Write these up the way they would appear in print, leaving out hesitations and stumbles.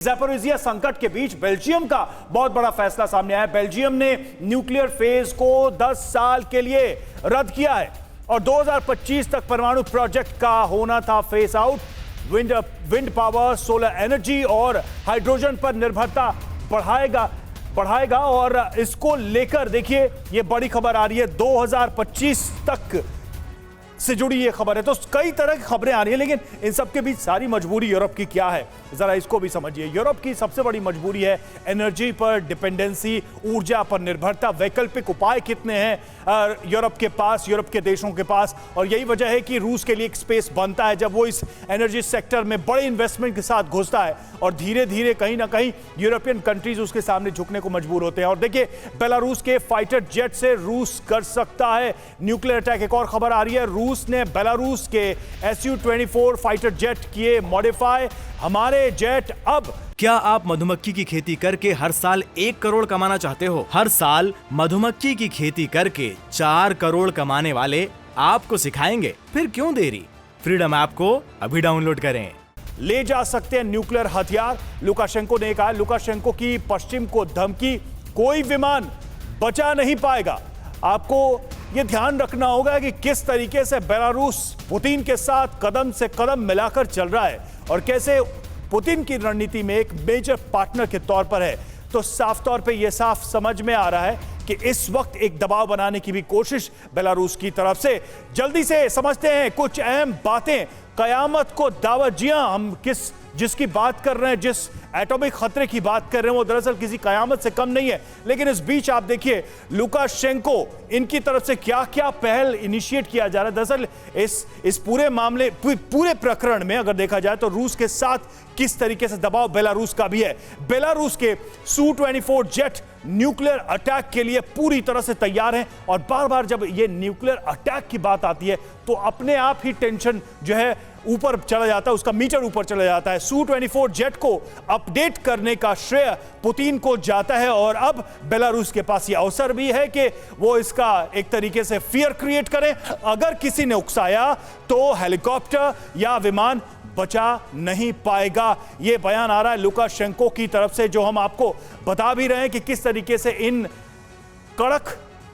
Zaporizhzhia संकट के बीच Belgium का बहुत बड़ा फैसला सामने आया। बेल्जियम ने न्यूक्लियर फेज को 10 साल के लिए रद्द किया है और 2025 तक परमाणु प्रोजेक्ट का होना था face out. Wind power, solar energy और हाइड्रोजन पर निर्भरता बढ़ाएगा और इसको लेकर देखिए ये बड़ी खबर आ रही है। 2025 तक से जुड़ी ये खबर है। तो कई तरह की खबरें आ रही हैं, लेकिन इन सब के बीच सारी मजबूरी यूरोप की क्या है, जरा इसको भी समझिए। यूरोप की सबसे बड़ी मजबूरी है एनर्जी पर डिपेंडेंसी, ऊर्जा पर निर्भरता। वैकल्पिक उपाय कितने हैं यूरोप के पास, यूरोप के देशों के पास? और यही वजह है कि रूस के लिए एक स्पेस बनता है जब वो इस एनर्जी सेक्टर में बड़े इन्वेस्टमेंट के साथ घुसता है और धीरे धीरे कहीं ना कहीं यूरोपियन कंट्रीज उसके सामने झुकने को मजबूर होते हैं। और देखिए बेलारूस के फाइटर जेट से रूस कर सकता है न्यूक्लियर अटैक। एक और खबर आ रही है, रूस ने बेलारूस के Su-24 फाइटर जेट किए मॉडिफाई। हमारे जेट अब क्या आप मधुमक्खी की खेती करके हर साल 1 करोड़ कमाना चाहते हो? हर साल मधुमक्खी की खेती करके 4 करोड़ कमाने वाले आपको सिखाएंगे। फिर क्यों देरी? फ्रीडम ऐप को अभी डाउनलोड करें। ले जा सकते हैं न्यूक्लियर हथियार, लुकाशेंको ने कहा। लुकाशेंको की पश्चिम को धमकी, कोई विमान बचा नहीं पाएगा। आपको यह ध्यान रखना होगा कि किस तरीके से बेलारूस पुतिन के साथ कदम से कदम मिलाकर चल रहा है और कैसे पुतिन की रणनीति में एक मेजर पार्टनर के तौर पर है। तो साफ तौर पे यह साफ समझ में आ रहा है कि इस वक्त एक दबाव बनाने की भी कोशिश बेलारूस की तरफ से। जल्दी से समझते हैं कुछ अहम बातें। कयामत को दावत, जी हां, हम जिसकी बात कर रहे हैं, जिस एटॉमिक खतरे की बात कर रहे हैं, वो दरअसल किसी कयामत से कम नहीं है। लेकिन इस बीच आप देखिए लुकाशेंको, इनकी तरफ से क्या क्या पहल इनिशिएट किया जा रहा है। दरअसल इस पूरे मामले, पूरे प्रकरण में अगर देखा जाए तो रूस के साथ किस तरीके से दबाव बेलारूस का भी है। बेलारूस के Su-24 जेट न्यूक्लियर अटैक के लिए पूरी तरह से तैयार हैं और बार बार जब ये न्यूक्लियर अटैक की बात आती है तो अपने आप ही टेंशन जो है ऊपर चला जाता है, उसका मीटर ऊपर चला जाता है। Su-24 जेट को अपडेट करने का श्रेय पुतिन को जाता है और अब बेलारूस के पास ये अवसर भी है कि वो इसका एक तरीके से फियर क्रिएट करें। अगर किसी ने उकसाया तो हेलीकॉप्टर या विमान बचा नहीं पाएगा। यह बयान आ रहा है लुकाशेंको की तरफ से, जो हम आपको बता भी रहे हैं कि किस तरीके से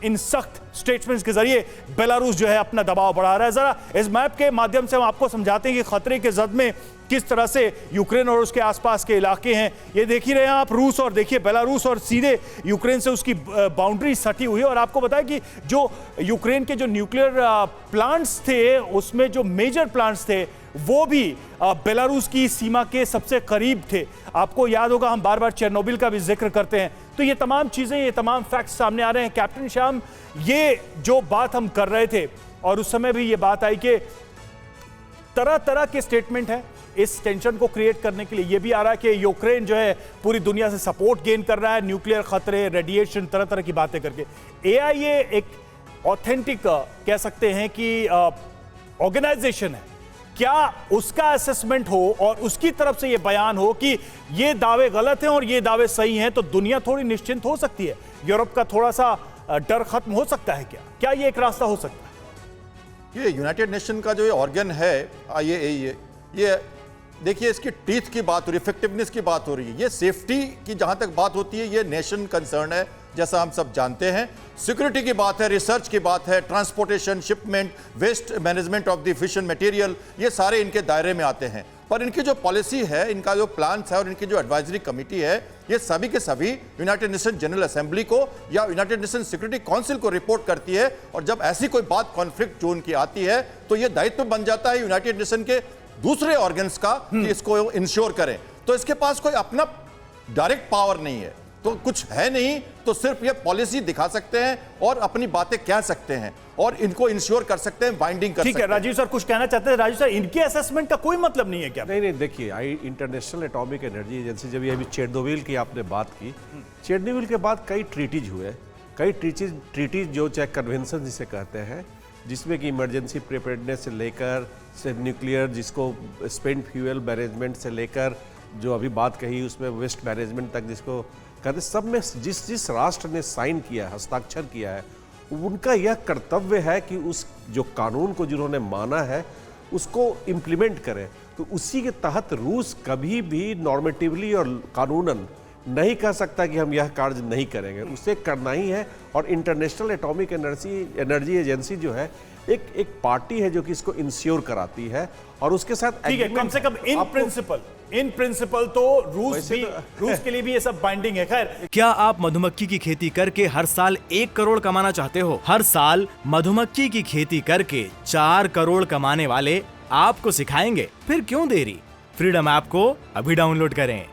इन सख्त स्टेटमेंट्स के जरिए बेलारूस जो है अपना दबाव बढ़ा रहा है। जरा इस मैप के माध्यम से हम आपको समझाते हैं कि खतरे के जद में किस तरह से यूक्रेन और उसके आसपास के इलाके हैं। ये देख ही रहे हैं आप, रूस और देखिए बेलारूस और सीधे यूक्रेन से उसकी बाउंड्री सटी हुई है। और आपको बताया कि जो यूक्रेन के जो न्यूक्लियर प्लांट्स थे, उसमें जो मेजर प्लांट्स थे वो भी बेलारूस की सीमा के सबसे करीब थे। आपको याद होगा हम बार बार चेरनोबिल का भी जिक्र करते हैं। तो ये तमाम चीजें, ये तमाम फैक्ट्स सामने आ रहे हैं। कैप्टन श्याम, ये जो बात हम कर रहे थे और उस समय भी ये बात आई कि तरह तरह के स्टेटमेंट है इस टेंशन को क्रिएट करने के लिए। यह भी आ रहा है कि यूक्रेन जो है पूरी दुनिया से सपोर्ट गेन कर रहा है, न्यूक्लियर खतरे, रेडिएशन, तरह तरह की बातें करके। एआईए एक ऑथेंटिक कह सकते हैं कि ऑर्गेनाइजेशन है, क्या उसका असेसमेंट हो और उसकी तरफ से यह बयान हो कि ये दावे गलत हैं और ये दावे सही हैं, तो दुनिया थोड़ी निश्चिंत हो सकती है। यूरोप का थोड़ा सा डर खत्म हो सकता है। क्या ये एक रास्ता हो सकता है? ये यूनाइटेड नेशन का जो ऑर्गन है, ये देखिए, इसकी टीथ की बात हो रही है, इफेक्टिवनेस की बात हो रही है। ये सेफ्टी की जहां तक बात होती है, ये नेशन कंसर्न है, जैसा हम सब जानते हैं। सिक्योरिटी की बात है, रिसर्च की बात है, transportation, shipment, waste management of the fission material, ये सारे इनके दायरे में आते हैं। पर इनकी जो पॉलिसी है, इनका जो प्लान है और इनकी जो एडवाइजरी कमेटी है, ये सभी के सभी यूनाइटेड नेशन जनरल असेंबली को या यूनाइटेड नेशन सिक्योरिटी काउंसिल को रिपोर्ट करती है। और जब ऐसी कोई बात कॉन्फ्लिक्ट जोन की आती है तो ये दायित्व बन जाता है यूनाइटेड नेशन के दूसरे ऑर्गन्स का कि इसको इंश्योर करें। तो इसके पास कोई अपना डायरेक्ट पावर नहीं है, तो कुछ है नहीं, तो सिर्फ ये पॉलिसी दिखा सकते हैं और अपनी बातें कह सकते हैं और इनको इंश्योर कर सकते हैं, बाइंडिंग कर सकते हैं। ठीक है, राजीव सर कुछ कहना चाहते हैं? राजीव सर, इनके असेसमेंट का कोई मतलब नहीं है क्या? नहीं, देखिए, इंटरनेशनल एटॉमिक एनर्जी एजेंसी, जब ये अभी चेरनोबिल की आपने बात की, चेरनोबिल के बाद कई ट्रीटीज हुए, कई ट्रीटीज जो चाहे कन्वेंशन जिसे कहते हैं, जिसमें कि इमरजेंसी प्रिपेयर्डनेस से लेकर से न्यूक्लियर, जिसको स्पेंट फ्यूल मैनेजमेंट से लेकर जो अभी बात कही उसमें वेस्ट मैनेजमेंट तक जिसको कहते, सब में जिस राष्ट्र ने साइन किया, हस्ताक्षर किया है, उनका यह कर्तव्य है कि उस जो कानून को जिन्होंने माना है उसको इम्प्लीमेंट करें। तो उसी के तहत रूस कभी भी नॉर्मेटिवली और कानूनन नहीं कह सकता कि हम यह कार्य नहीं करेंगे, उसे करना ही है। और इंटरनेशनल एटॉमिक एनर्जी एजेंसी जो है एक पार्टी है जो कि इसको इंश्योर कराती है और उसके साथ ठीक है, कम से कम इन प्रिंसिपल तो रूस के लिए भी ये सब बाइंडिंग है। खैर, क्या आप मधुमक्खी की खेती करके हर साल 1 करोड़ कमाना चाहते हो? हर साल मधुमक्खी की खेती करके 4 करोड़ कमाने वाले आपको सिखाएंगे, फिर क्यों देरी? फ्रीडम ऐप को अभी डाउनलोड करें।